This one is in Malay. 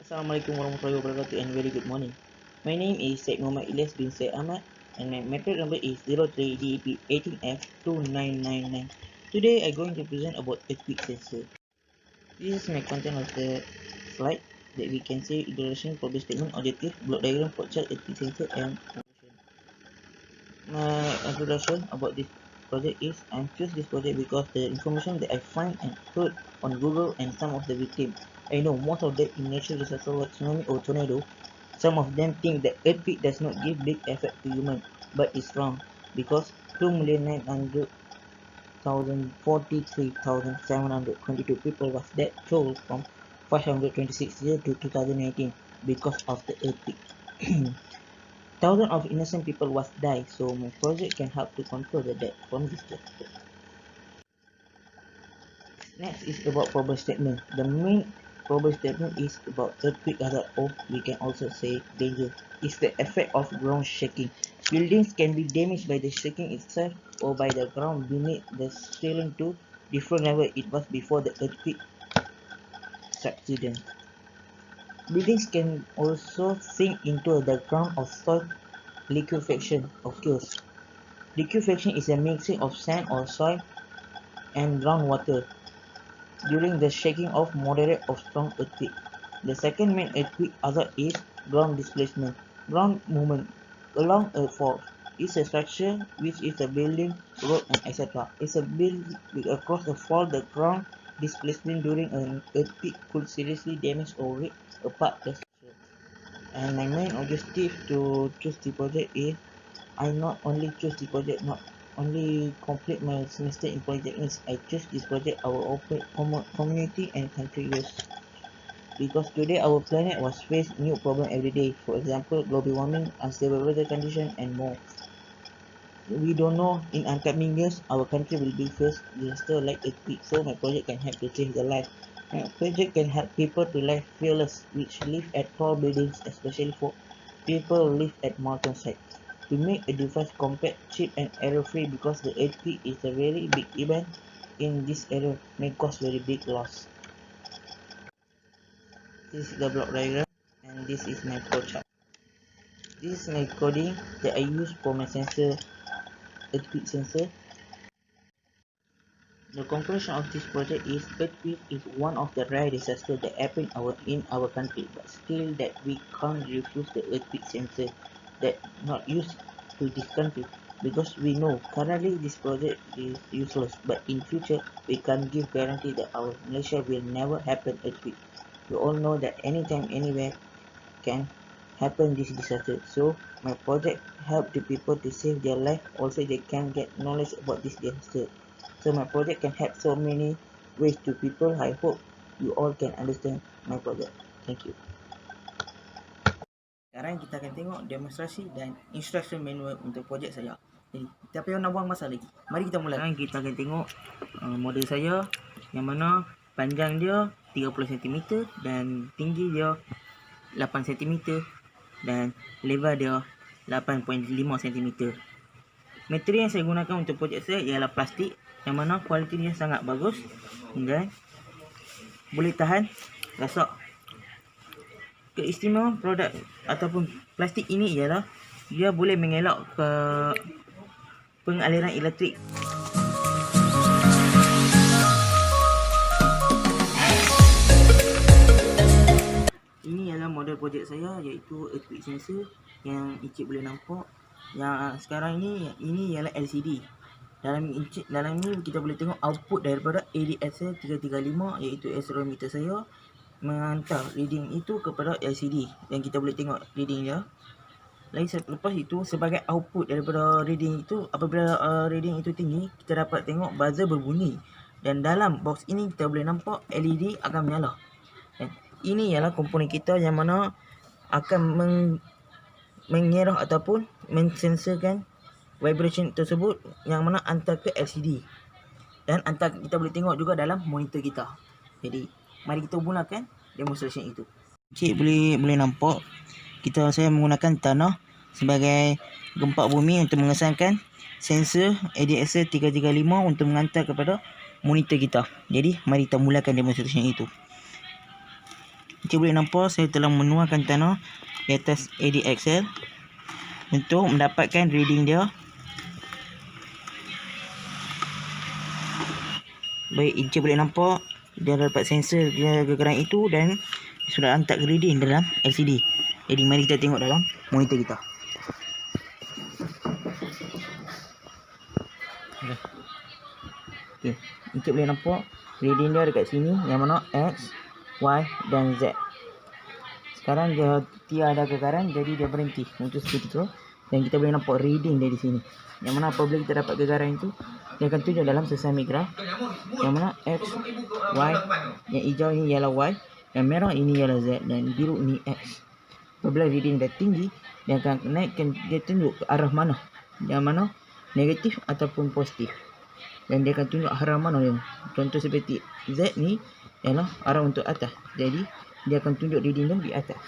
Assalamualaikum warahmatullahi wabarakatuh and very good morning. My name is Syed Muhammad Ilyas bin Syed Ahmad and my method number is 03 DEP5A 2999. Today I'm going to present about earthquake sensor. This is my content of the slide that we can see introduction, problem statement, objective, block diagram, plot chart, earthquake sensor and conclusion. My introduction about this project is I choose this project because the information that I find and heard on Google and some of the victims. I know most of them in natural disaster like tsunami or tornado. Some of them think that earthquake does not give big effect to human, but it's wrong because 2,900,043,722 people was dead toll from 526 years to 2019 because of the earthquake. Thousands of innocent people was die, so my project can help to control the death from this disaster. Next is about problem statement. The main problem statement is about earthquake hazard, or we can also say danger. It's the effect of ground shaking. Buildings can be damaged by the shaking itself or by the ground beneath the ceiling to different level it was before the earthquake subsidence. Buildings can also sink into the ground or soil. Liquefaction occurs. Liquefaction is a mixing of sand or soil and groundwater during the shaking of moderate or strong earthquake. The second main earthquake hazard is ground displacement. Ground movement along a fault is a structure which is a building, road, and etc. It's a building across a fault. The ground displacement during an earthquake could seriously damage or rip apart the structure. And my main objective to choose the project is I not only choose the project, not only complete my semester in polytechnics, I choose this project our open community and country use. Because today our planet was faced new problem every day. For example, global warming, unstable weather condition, and more. We don't know in upcoming years our country will be faced disaster like earthquake. So my project can help to change the life. My project can help people to live fearless, which live at tall buildings, especially for people who live at mountainside. To make a device compact, cheap and error-free because the earthquake is a very big event in this area may cause very big loss. This is the block diagram and this is my flowchart. This is my coding that I use for my sensor, earthquake sensor. The conclusion of this project is earthquake is one of the rare disasters that happen in our country, but still that we can't refuse the earthquake sensor that not used to this country because we know currently this project is useless, but in future we can't give guarantee that our Malaysia will never happen earthquake. We all know that anytime anywhere can happen this disaster, so my project help the people to save their life. Also they can get knowledge about this disaster, so my project can help so many ways to people. I hope you all can understand my project. Thank you. Sekarang kita akan tengok demonstrasi dan instruction manual untuk projek saya. Jadi kita payah nak buang masa lagi. Mari kita mula. Sekarang kita akan tengok model saya yang mana panjang dia 30 cm dan tinggi dia 8 cm dan lebar dia 8.5 cm. Material yang saya gunakan untuk projek saya ialah plastik yang mana kualiti dia sangat bagus dan boleh tahan rasak. Keistimewaan produk ataupun plastik ini ialah dia boleh mengelak ke pengaliran elektrik. Ini ialah model projek saya iaitu earthquake sensor yang encik boleh nampak. Yang sekarang ini ialah LCD. Dalam ni kita boleh tengok output daripada ADSL335 iaitu accelerometer saya menghantar reading itu kepada LCD dan kita boleh tengok reading dia. Lepas itu sebagai output daripada reading itu, apabila reading itu tinggi, kita dapat tengok buzzer berbunyi dan dalam box ini kita boleh nampak LED akan menyala. Dan ini ialah komponen kita yang mana akan mengerah ataupun mensensorkan vibration tersebut yang mana hantar ke LCD dan kita boleh tengok juga dalam monitor kita. Jadi mari kita mulakan demonstration itu. Cik boleh nampak saya menggunakan tanah sebagai gempak bumi untuk mengesankan sensor ADSL 335 untuk menghantar kepada monitor kita. Jadi mari kita mulakan demonstration itu. Encik boleh nampak saya telah menuangkan tanah di atas ADXL untuk mendapatkan reading dia. Baik, Encik boleh nampak dia dapat sensor dia gegaran itu dan sudah hantar reading dalam LCD. Jadi mari kita tengok dalam monitor kita. Okey, Encik boleh nampak reading dia dekat sini yang mana X, Y dan Z. Sekarang dia tiada gegaran, jadi dia berhenti untuk seketika. Dan kita boleh nampak reading dia di sini. Yang mana apabila kita dapat gegaran itu, dia akan tunjuk dalam sesamik graf. Yang mana X, Y, yang hijau ini ialah Y, yang merah ini ialah Z dan biru ini X. Apabila reading dah tinggi, dia akan naikkan, dia tunjuk ke arah mana. Yang mana negatif ataupun positif. Dan dia akan tunjuk arah mana dia. Contoh seperti Z ni ialah arah untuk atas. Jadi dia akan tunjuk reading dia di atas.